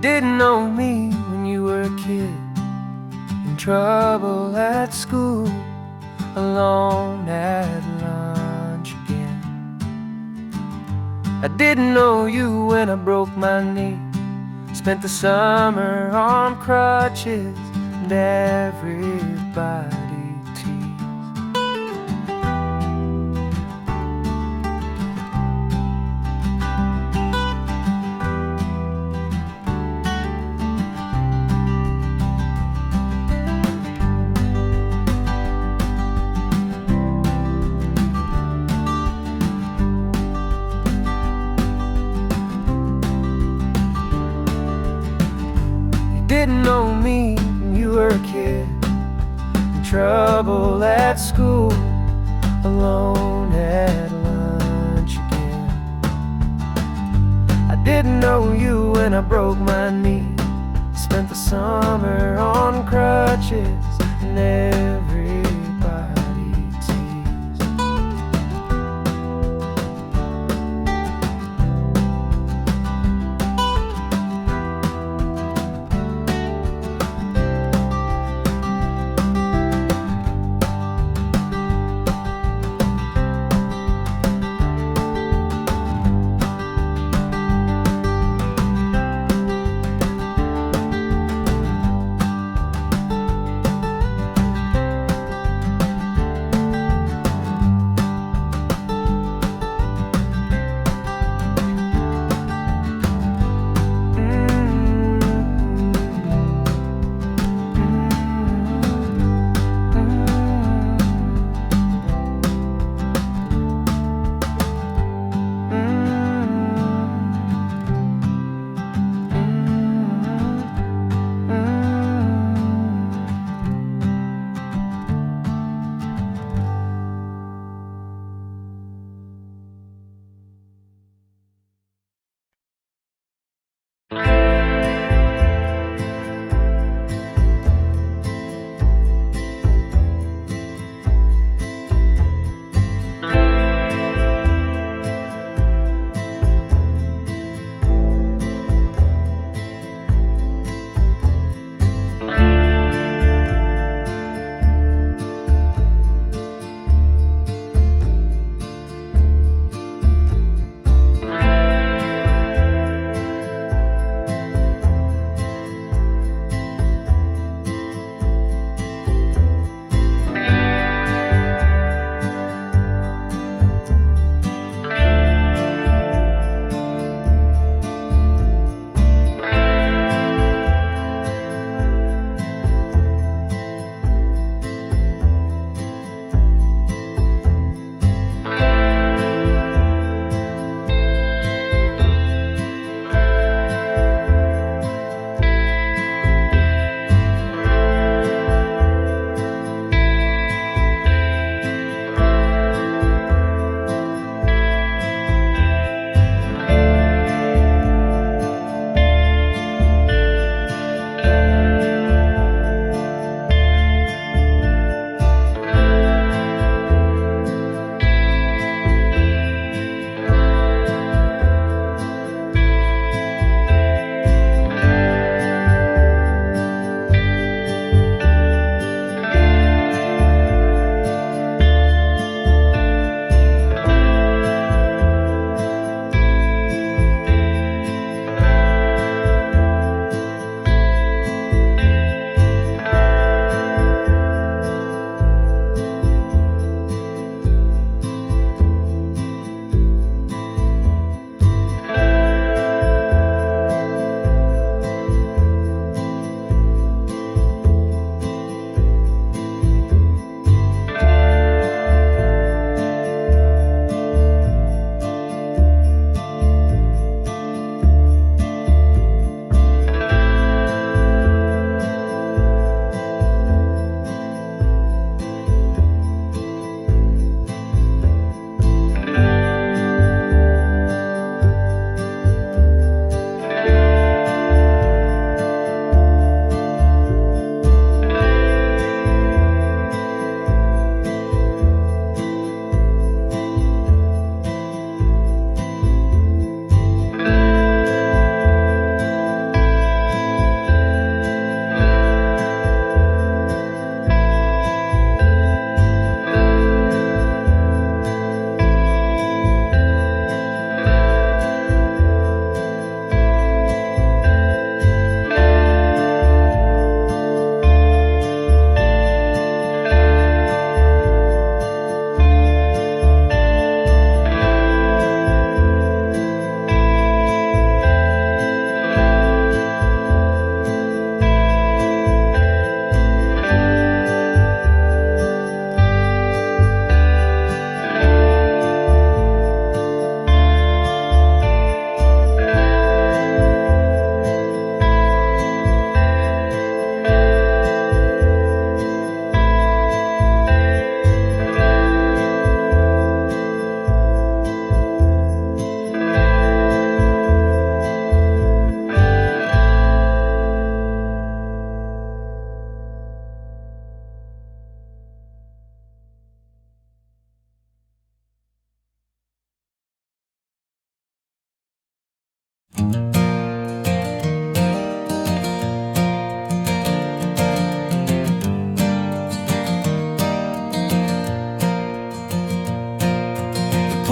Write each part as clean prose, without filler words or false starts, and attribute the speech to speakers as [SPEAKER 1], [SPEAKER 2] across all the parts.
[SPEAKER 1] didn't know me when you were a kid, in trouble at school, alone at lunch again. I didn't know you when I broke my knee, spent the summer on crutches, and everybody teased. Didn't know me when you were a kid, in trouble at school, alone at lunch again. I didn't know you when I broke my knee, spent the summer on crutches, and everybody teased.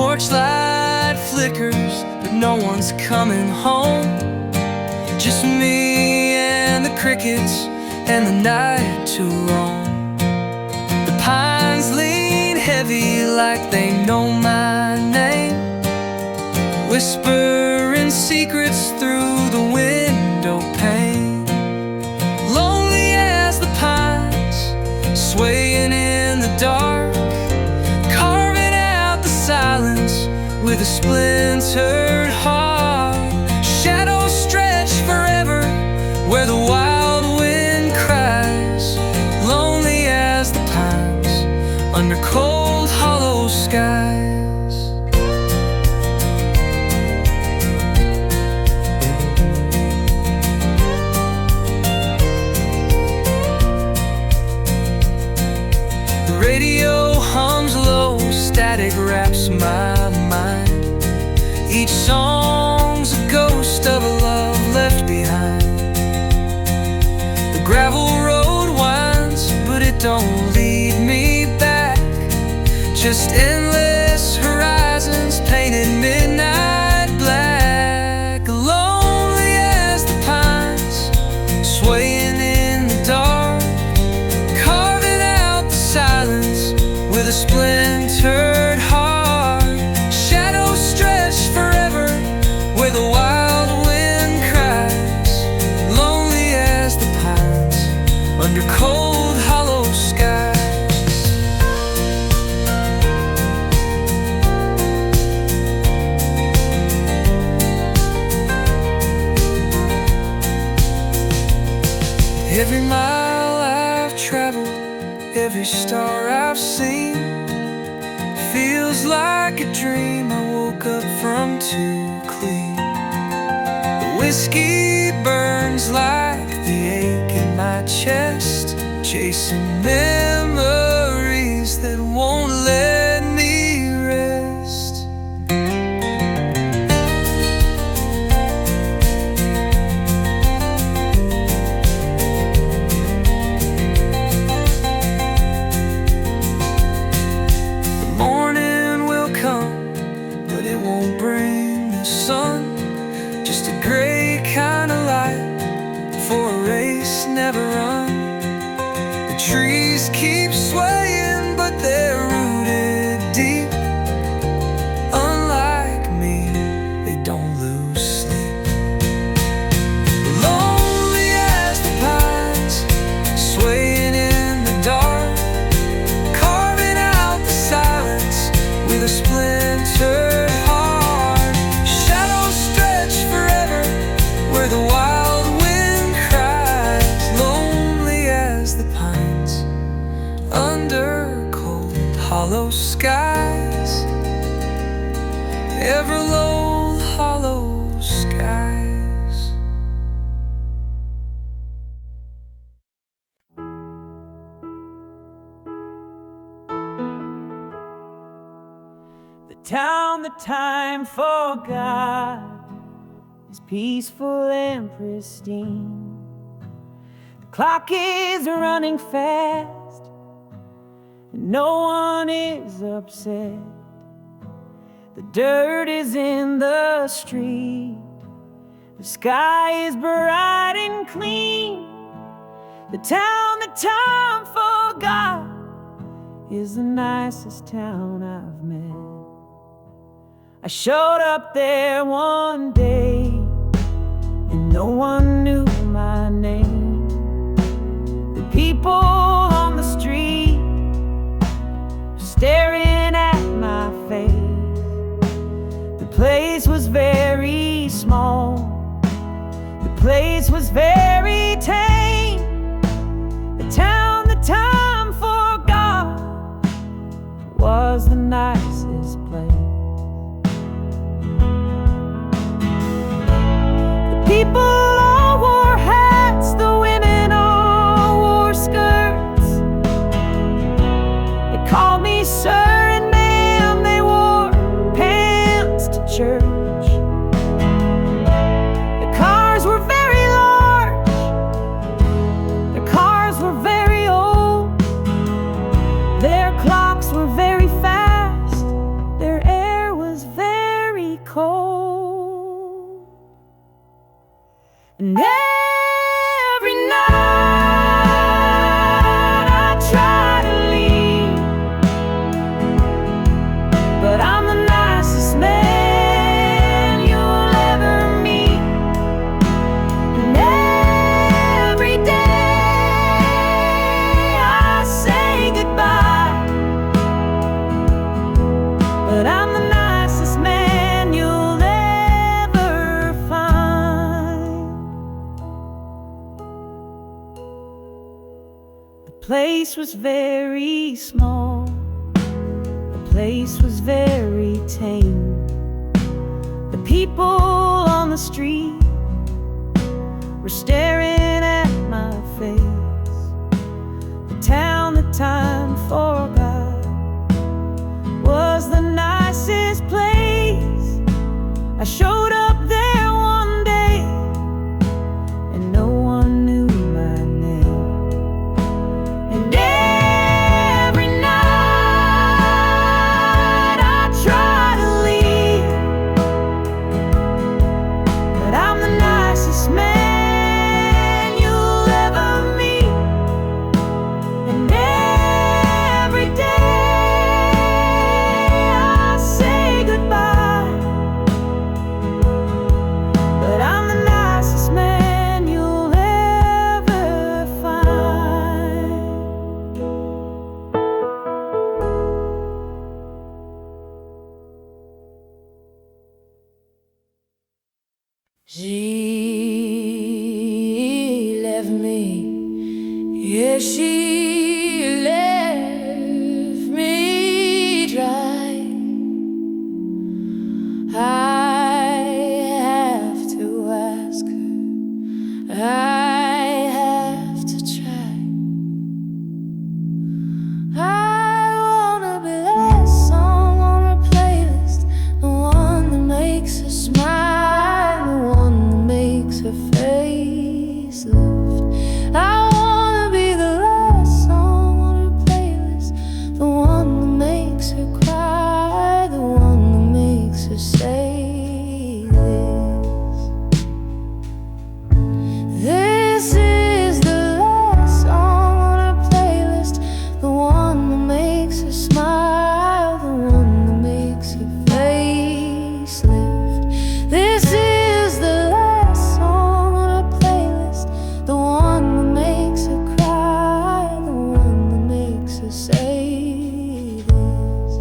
[SPEAKER 1] porch light flickers, but no one's coming home. Just me and the crickets and the night to roam. The pines lean heavy like they know my name, whispering secrets through the window pane. Lonely as the pines, swaying in the dark, carving out the silence with a splintered heart. Shadows stretch forever where the wild wind cries. Lonely as the pines under cold, hollow skies. The radio hums low, static wraps my mind. Each song's a ghost of a love left behind. The gravel road winds, but it don't lead me back. Just endless horizons painted midnight black. Lonely as the pines, swaying in the dark, carving out the silence with a splintered heart. Shadows stretch forever where the wild wind cries. Lonely as the pines under cold, hollow skies. Every mile I've traveled, every star I've seen, feels like a dream I woke up from too clean. The whiskey burns like the ache in my chest, chasing memories that won't let me rest. The morning will come, but it won't bring the sun. Just a gray kind of light for a race never run. The trees keep swaying, but they're rooted deep. Unlike me, they don't lose sleep. Lonely as the pines, swaying in the dark, carving out the silence with a splintered heart. Shadows stretch forever where the wild wind cries. Lonely as the pines under cold, hollow skies. Ever low, hollow skies.
[SPEAKER 2] The town that time forgot is peaceful and pristine. The clock is running fast, and no one is upset. The dirt is in the street, the sky is bright and clean. The town that time forgot is the nicest town I've met. I showed up there one day, and no one knew my name. The people on the street were staring at my face. The place was very small, the place was very tame. The town that time forgot was the nicest place. People all wore hats, the women all wore skirts. They called me sir and ma'am, they wore pants to church. The cars were very large, their cars were very old. Their clocks were very fast, their air place was very small, the place was very tame. The people on the street were staring at my face. The town that time forgot was the nicest place. I showed up there one day and no one knew my name. And every night I try to leave, but I'm the nicest man you'll ever meet. And every day I say goodbye, but I'm the nicest man you'll ever find. She left me, yeah, she left me dry. I have to ask her, I have to try. I wanna be that song on her playlist, the one that makes her smile, the one that makes her face lift. I wanna be the last song on her playlist, the one that makes her cry, the one that makes her say this. This is the last song on her playlist, the one that makes her smile, the one that makes her face lift. This is the last song on her playlist, the one that makes her cry, the one that makes her say this.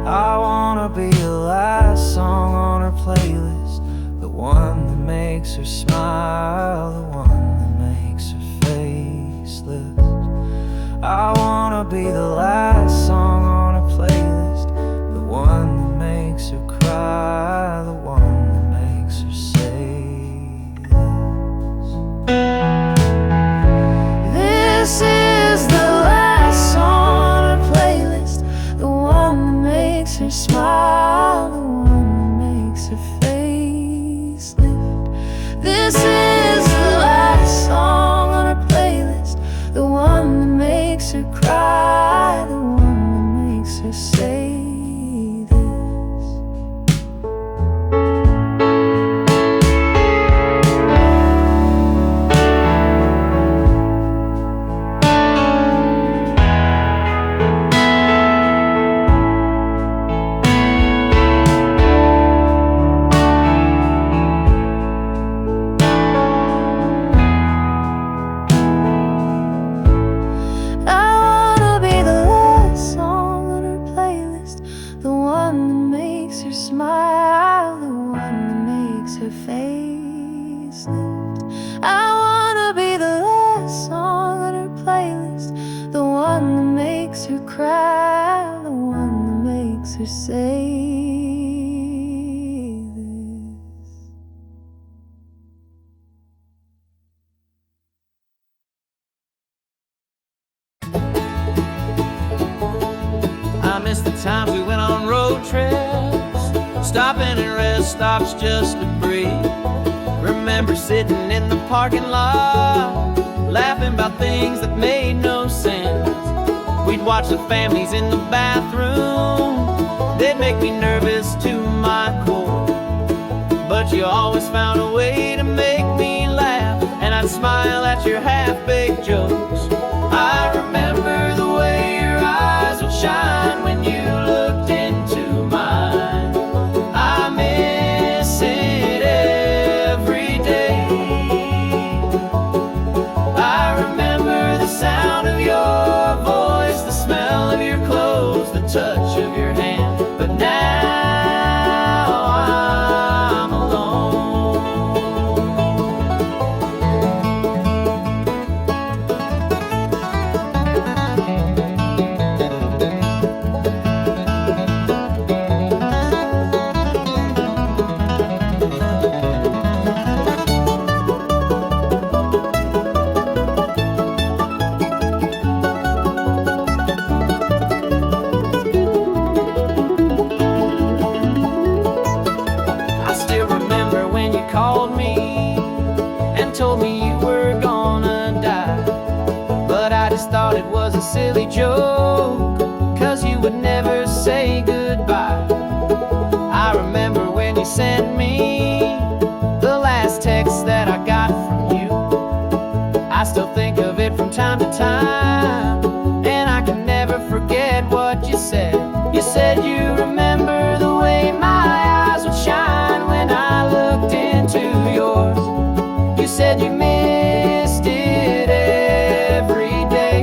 [SPEAKER 1] I wanna be the last song on her playlist, the one that makes her smile, the one that makes her face lift. I wanna be the last song on her playlist, the one that makes her cry, the one that makes her say this. This is the last song on her playlist, the one that makes her smile, the one that makes her face lift. This is the last song on her playlist, the one that makes her cry, the one that makes her say this. I wanna be the last song on her playlist, the one that makes her smile, the one that makes her face lift. I wanna be the last song on her playlist, the one that makes her cry, the one that makes her say this.
[SPEAKER 3] I miss the times we went on road trips, stopping at rest stops just to breathe. Remember sitting in the parking lot, laughing about things that made no sense. We'd watch the families in the bathroom, they'd make me nervous to my core. But you always found a way to make me laugh, and I'd smile at your half-baked jokes. I remember the way your eyes would shine when you looked into mine. I miss it just thought it was a silly joke, 'cause you would never say goodbye. I remember when you sent me the last text that I got from you. I still think of it from time to time, and I can never forget what you said. You said you remember the way my eyes would shine when I looked into yours. You said you missed it every day.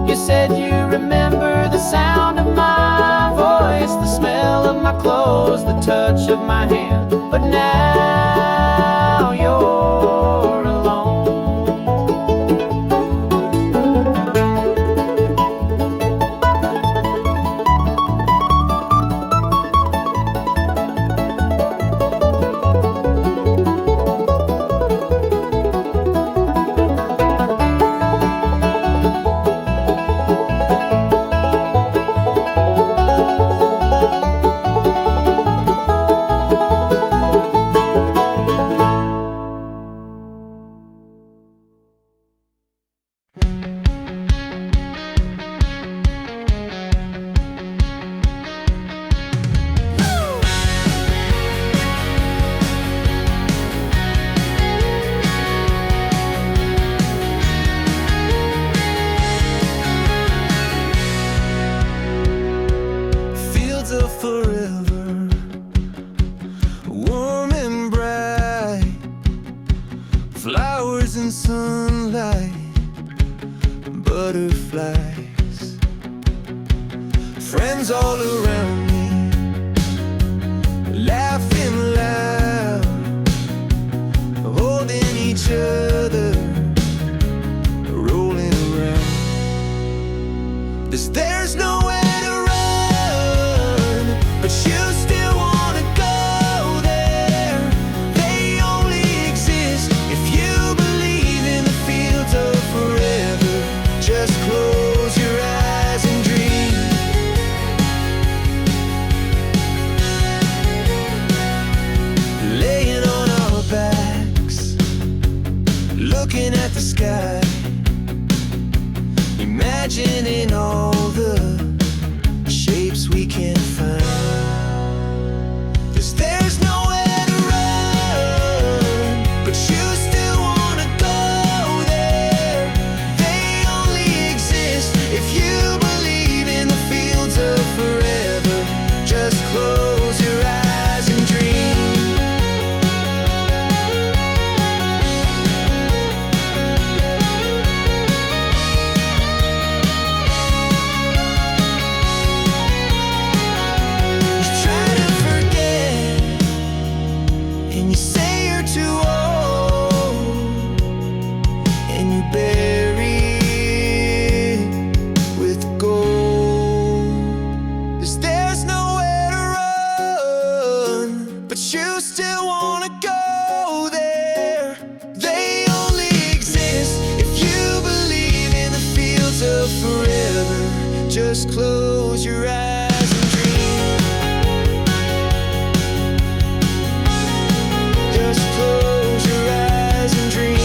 [SPEAKER 3] You said you remember the sound of my voice, the smell of my clothes, the touch of my hand. But now you're alone.
[SPEAKER 1] Forever, warm and bright, flowers and sunlight, butterflies, friends all around me, laughing loud, holding each other, rolling around. There's nowhere to run, but you still wanna go there. They only exist if you believe in the fields of forever. Just close your eyes and dream. Laying on our backs, looking at the sky, imagining all the shapes we can find. 'Cause there's nowhere to run, but you still wanna go there. They only exist if you believe in the fields of forever. Just close your eyes and dream. You still wanna go there. They only exist if you believe in the fields of forever. Just close your eyes and dream. Just close your eyes and dream.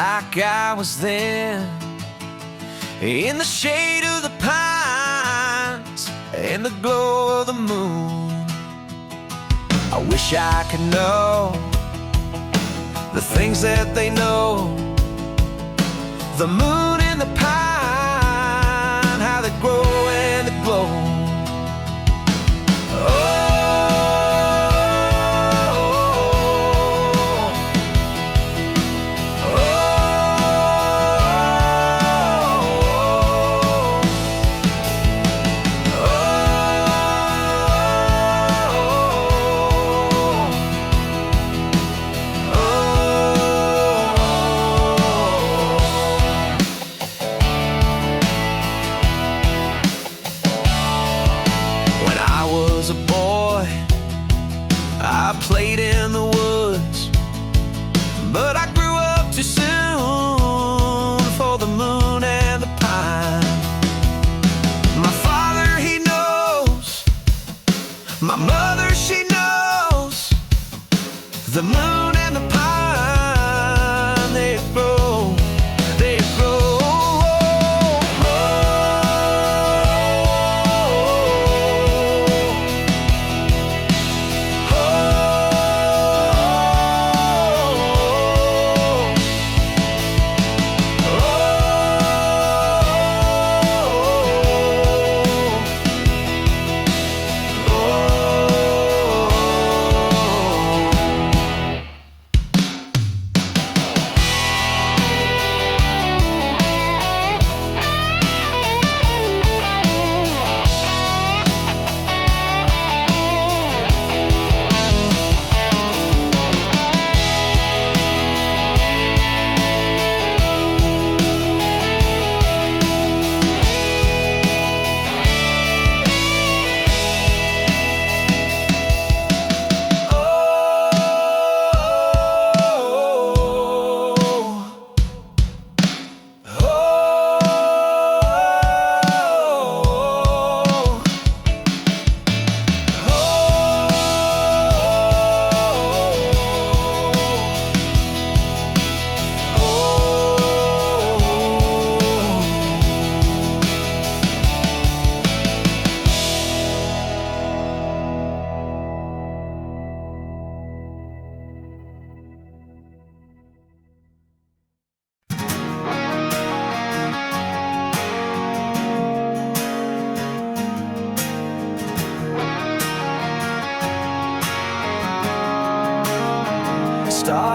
[SPEAKER 1] Like I was then, in the shade of the pines, in the glow of the moon. I wish I could know the things that they know. The moon and the pine, how they grow and they glow.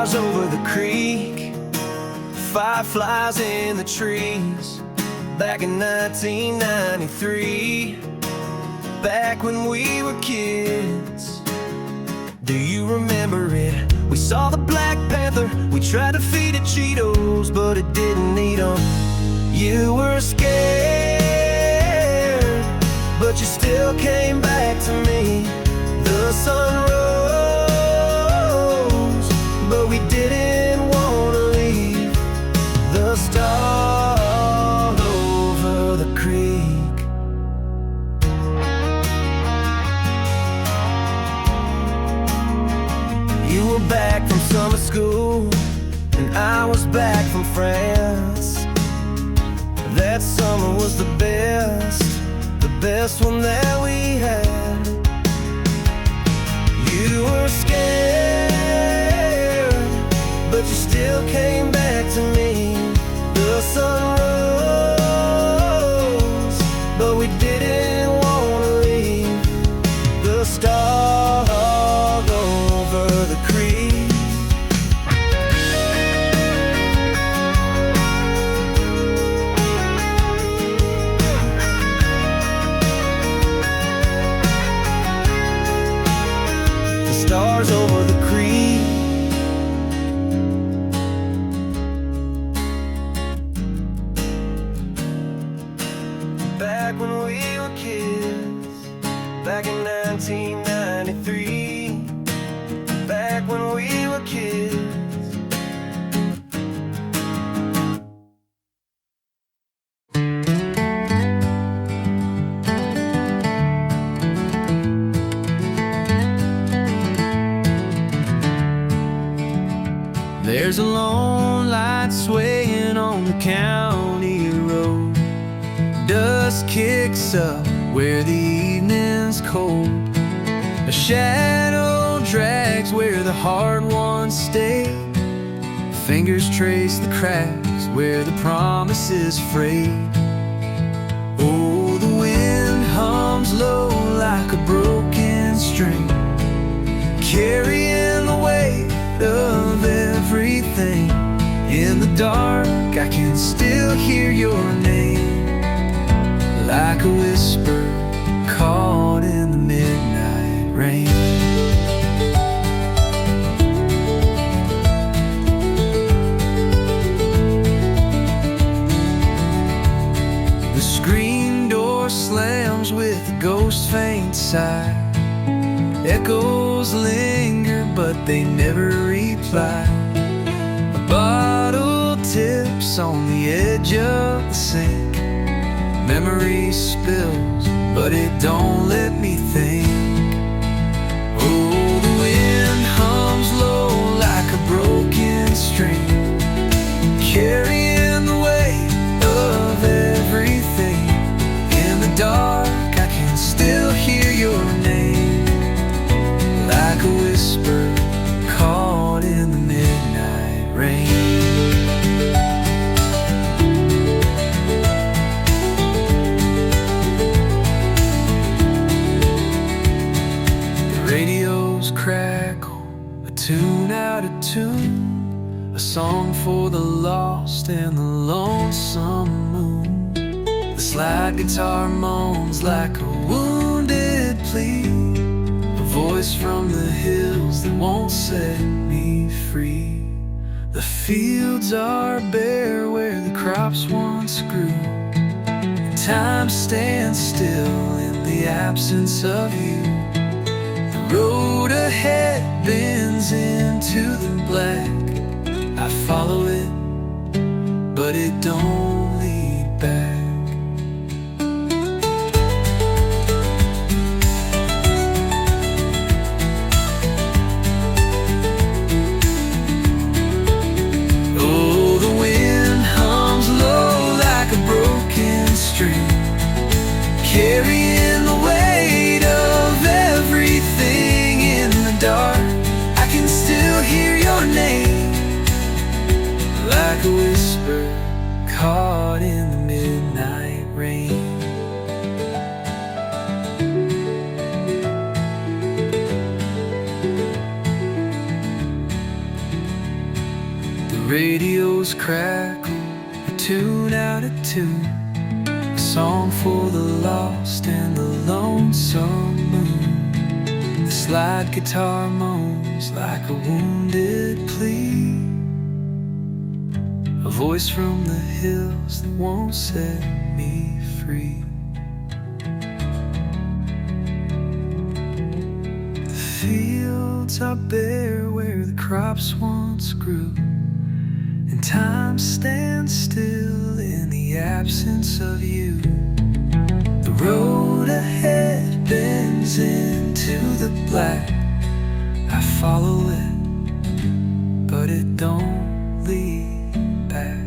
[SPEAKER 3] stars over the creek, fireflies in the trees. Back in 1993, back when we were kids. Do you remember it? We saw the Black Panther, we tried to feed it Cheetos, but it didn't eat them. You were scared, but you still came back to me. The sun rose, but we didn't want to leave. The stars over the creek. You were back from summer school, and I was back from France. That summer was the best one that we had. You were scared, but you still came back to me. The sun rose, but we didn't want to leave. The stars over the creek. The stars over the creek. Back when we were kids, back in 1993, back when we were kids. There's a lone light swaying on the county road. Dust kicks up where the evening's cold. A shadow drags where the hard ones stay. Fingers trace the cracks where the promises fray. Oh, the wind hums low like a broken string, carrying the weight of everything. In the dark, I can still hear your name, like a whisper caught in the midnight rain. The screen door slams with a ghost's faint sigh. Echoes linger, but they never reply. A bottle tips on the edge of the sink. Memory spills, but it don't let me think. Oh, the wind hums low like a broken string, carrying the weight of everything. In the dark, I can still hear your name, like a whisper caught in the midnight rain. Radios crackle, a tune out of tune, a song for the lost and the lonesome moon. The slide guitar moans like a wounded plea, a voice from the hills that won't set me free. The fields are bare where the crops once grew, and time stands still in the absence of you. The road ahead bends into the black. I follow it, but it don't lead back. Oh, the wind hums low like a broken string, carrying the weight of everything. In the dark, I can still hear your name, like a whisper caught in the midnight rain.
[SPEAKER 1] radios crackle, a tune out of tune, a song for the lost and the lonesome moon. The slide guitar moans like a wounded plea, a voice from the hills that won't set me free. The fields are bare where the crops once grew, and time stands still in the absence of you. The road ahead bends into the black. I follow it, but it don't lead back.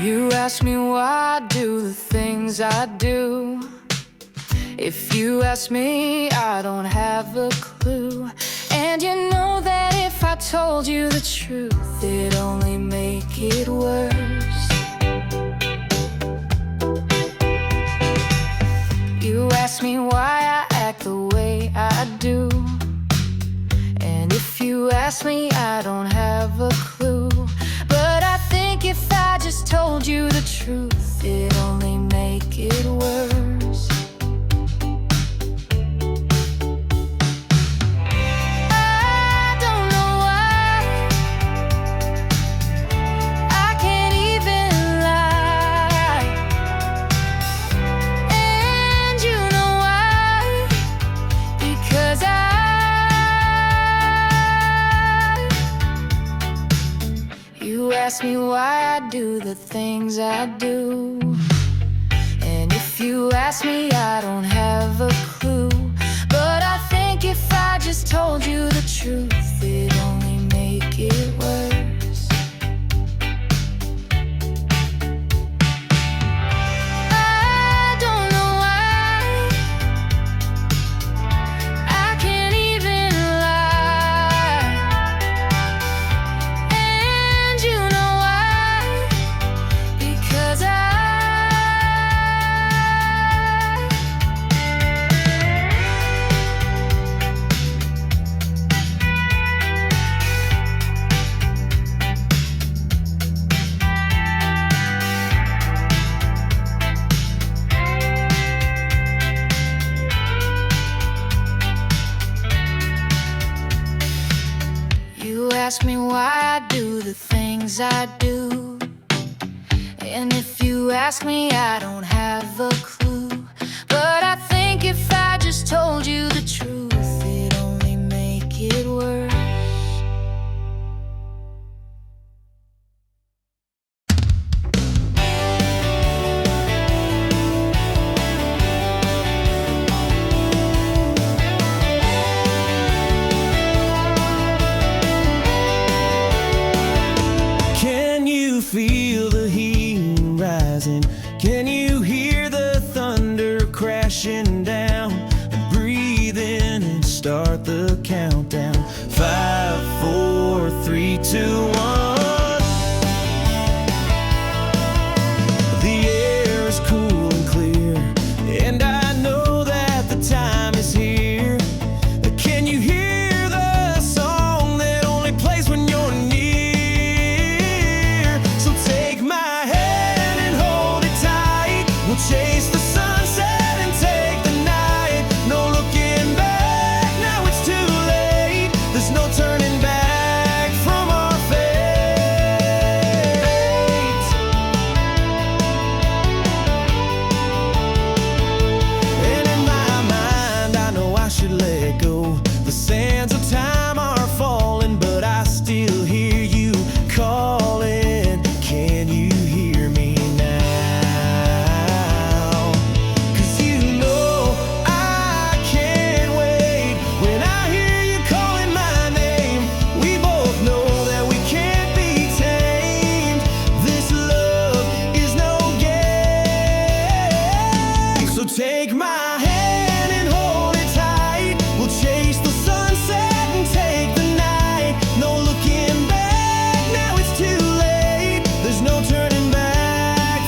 [SPEAKER 2] You ask me why I do the things I do. If you ask me, I don't have a clue. And you know that if I told you the truth, it'd only make it worse. You ask me why I act the way I do, and if you ask me, I don't have a clue. But I think if I just told you the truth, it'd only make it worse. I don't know why I can't even lie, and you know why, because you ask me why I do the things I do, and if you ask me, I don't have a clue. But I think if I just told you the truth, it'd only make it worse. I don't know why I can't even lie, and you know why, because you ask me why I do the things I do, and if you ask me, I don't have a clue. But I think if I just told you the truth, it'd only make it worse.
[SPEAKER 3] Can you feel the heat rising? Can you hear the thunder crashing down? Breathe in and start the countdown. 5, 4, 3, 2, 1. The air is cool and clear, and I know that the time is here. Can you hear the song that only plays when you're near? So take my hand and hold it tight. We'll chase the sunset and take the night. No looking back, now it's too late. There's no turning back from our fate. And in my mind, I know I should let go. The sands of time are falling, but I still hear you calling. Can you hear me now? 'Cause you know I can't wait. When I hear you calling my name, we both know that we can't be tamed. This love is no game. So take my hand and hold it tight. We'll chase the sunset and take the night. No looking back, now it's too late. There's no turning back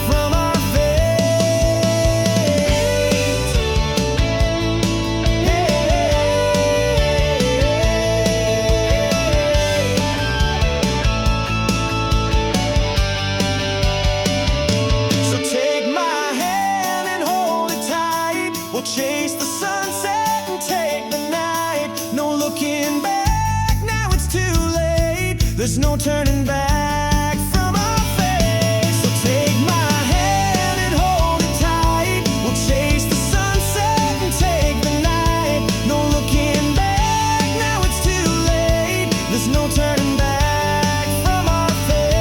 [SPEAKER 1] We'll chase the sunset and take the night. No looking back, now it's too late. There's no turning back from our fate. So take my hand and hold it tight. We'll chase the sunset and take the night. No looking back, now it's too late. There's no turning back from our fate.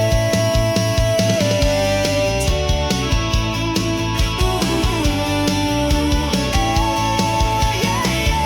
[SPEAKER 1] Yeah, yeah,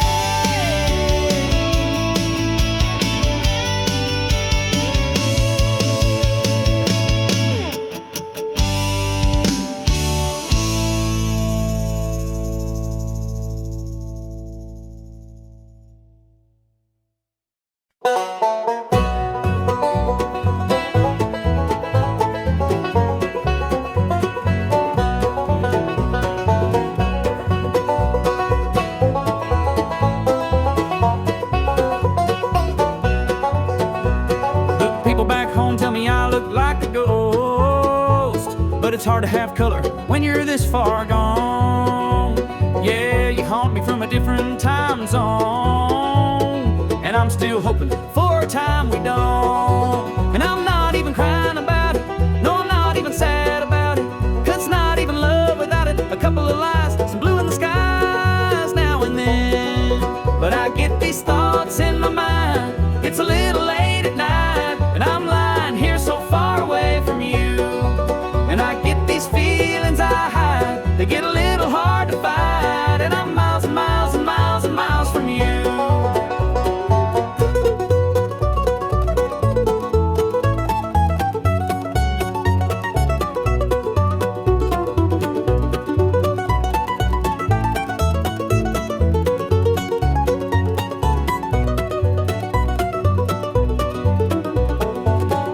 [SPEAKER 3] The people back home tell me I look like a ghost, but it's hard to have color when you're this far gone. Yeah, you haunt me from a different time zone, and I'm still hoping for a time we don't. And I'm not even crying about it, no, I'm not even sad about it, 'cause it's not even love without it. A couple of lies, some blue in the skies now and then. But I get these thoughts in my mind, it's a little late at night, and I'm lying here so far away from you. And I get these feelings I hide, they get a little hard to fight, and I'm miles and miles and miles and miles from you.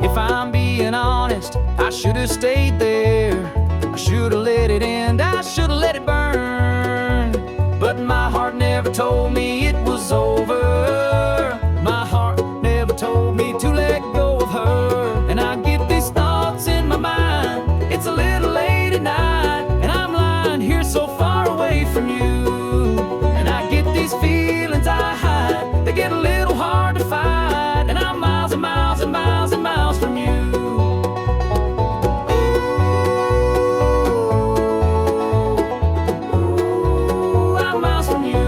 [SPEAKER 3] If I'm being honest, I should have stayed there. I should have let it end, I should have let it burn. But my heart never told me it was over. My heart never told me to let go of her. And I get these thoughts in my mind, it's a little late at night, and I'm lying here so far away from you. And I get these feelings I hide, they get a little hard to fight, and I'm miles and miles and miles and miles from you. Ooh, I'm miles from you.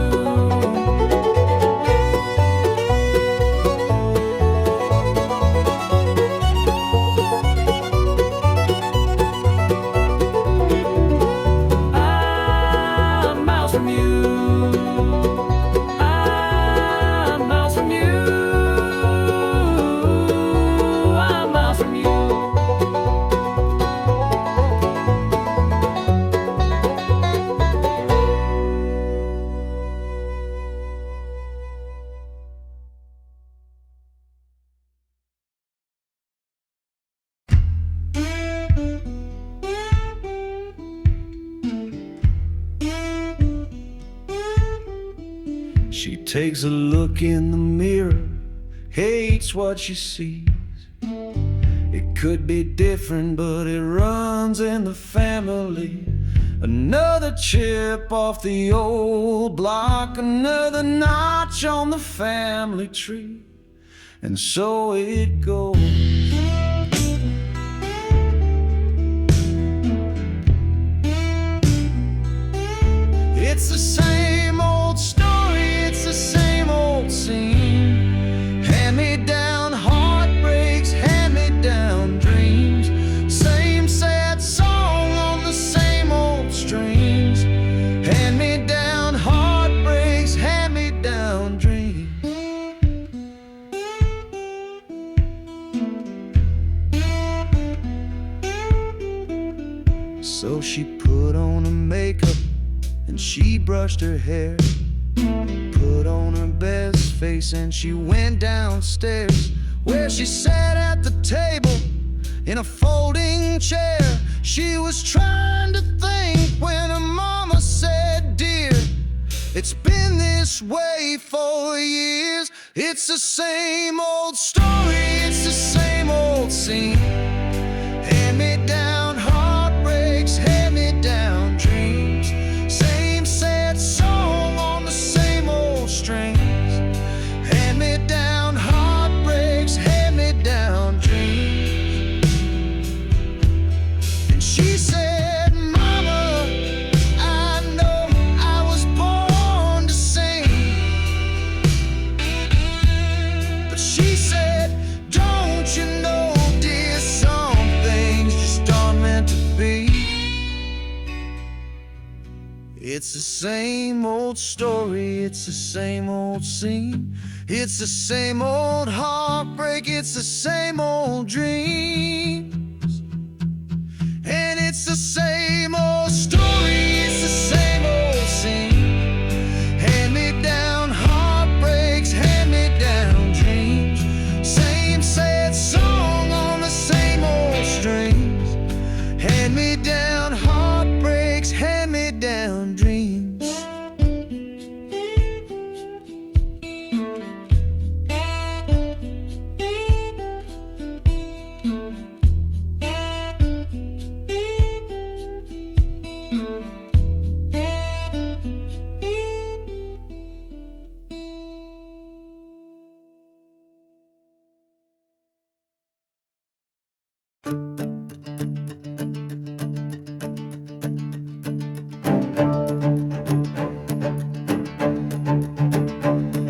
[SPEAKER 3] I'm miles from you. I'm miles from you. I'm miles from you.
[SPEAKER 1] She takes a look in the mirror, hates what she sees. It could be different, but it runs in the family. Another chip off the old block, another notch on the family tree. And so it goes. It's the same old story, it's the same old scene. Hand-me-down heartbreaks, hand-me-down dreams. Same sad song on the same old strings. Hand-me-down heartbreaks, hand-me-down dreams. So she put on her makeup and she brushed her hair, put on her best face, and she went downstairs, where she sat at the table in a folding chair. She was trying to think when her mama said, "Dear, it's been this way for years. It's the same old story, it's the same old scene. Hand-me-down heartbreaks, hand-me-down dreams. Same sad song the same old story, it's the same old scene. It's the same old heartbreak, it's the same old dreams. And it's the same old story, it's the same old scene. Hand-me-down heartbreaks, hand-me-down dreams. Same sad song on the same old strings. Hand-me-down heartbreaks, hand-me-down dreams.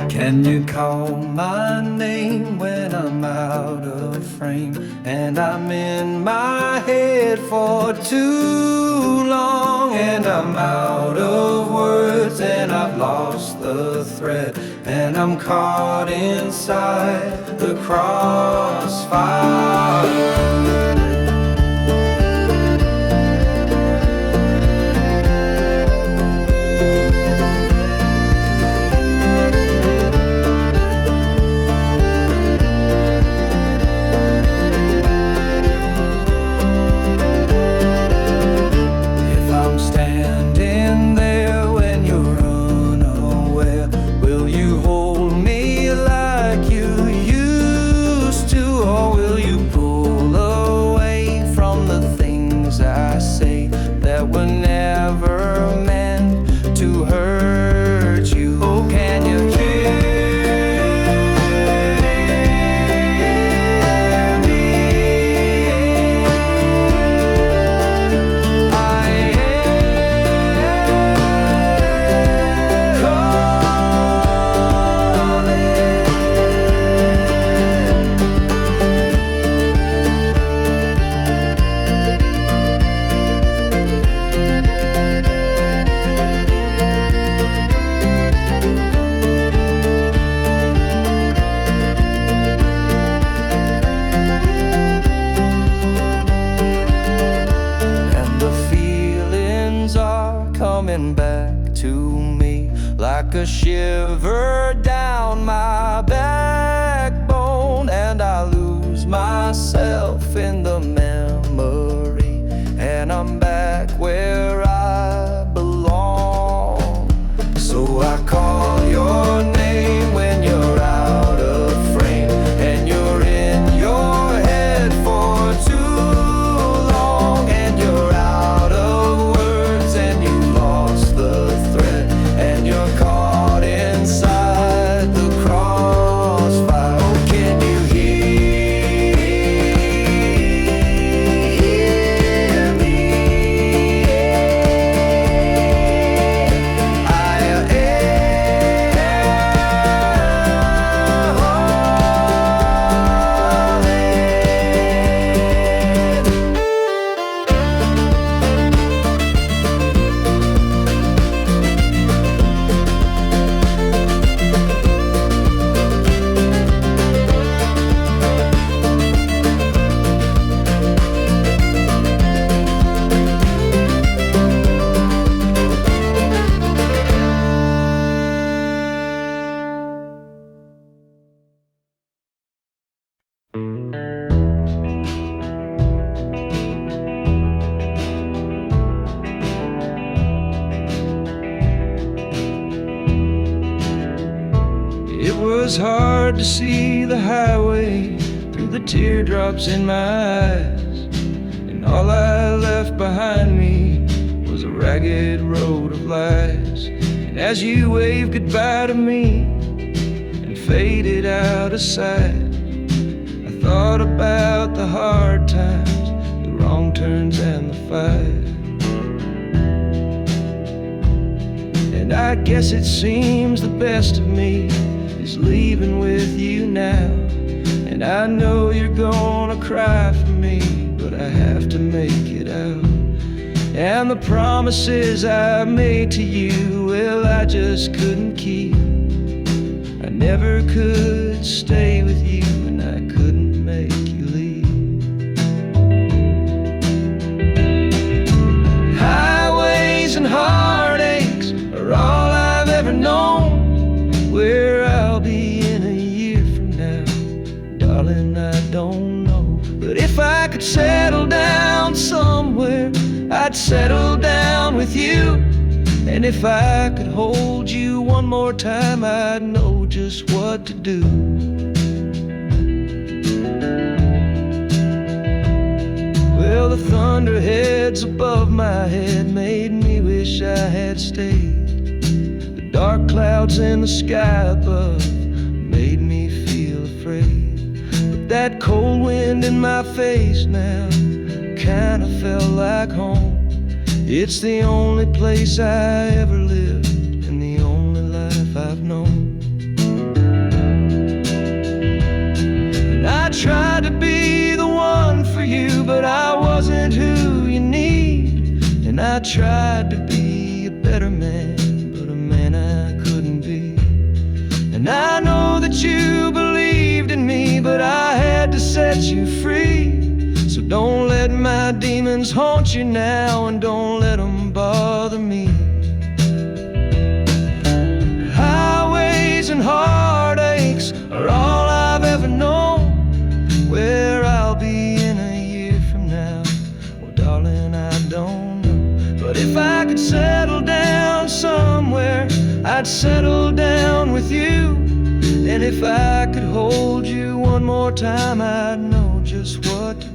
[SPEAKER 3] Can you call my name when I'm out of frame and I'm in my head for too long, and I'm out of words and I've lost the thread and I'm caught inside the crossfire? Back to me like a shiver down my backbone, and I lose myself in the memory, and I'm back where I belong. So I call your name when you're out of frame and you're in your head for too long, and you're out of words and you lost the thread and you're caught inside the crossfire. Oh, can you hear me? I am It was hard to see the highway through the teardrops in my eyes, and all I left behind me was a ragged road of lies. And as you waved goodbye to me and faded out of sight, I thought about the hard times, the wrong turns and the fight. And I guess it seems the best of me is leaving with you now. And I know you're gonna cry for me, but I have to make it out.
[SPEAKER 1] And the promises I made to you, well, I just couldn't keep. I never could stay with you, and I couldn't make you leave. Highways and heartaches are all I've ever known. Where I'll be in a year from now, darling, I don't know. But if I could settle down somewhere, I'd settle down with you. And if I could hold you one more time, I'd know just what to do. Well, the thunderheads above my head made me wish I had stayed. The dark clouds in the sky above made me feel afraid. But that cold wind in my face now kinda felt like home. It's the only place I ever lived, and the only life I've known. And I tried to be the one for you, but I wasn't who you need. And I tried to be a better man, but a man I couldn't be. And I know that you believed in me, but I had to set you free. So don't let my demons haunt you now, and don't let them bother me. Highways and heartaches are all I've ever known. Where I'll be in a year from now, well, darling, I don't know. But if I could settle down somewhere, I'd settle down with you. And if I could hold you one more time, I'd know just what to do.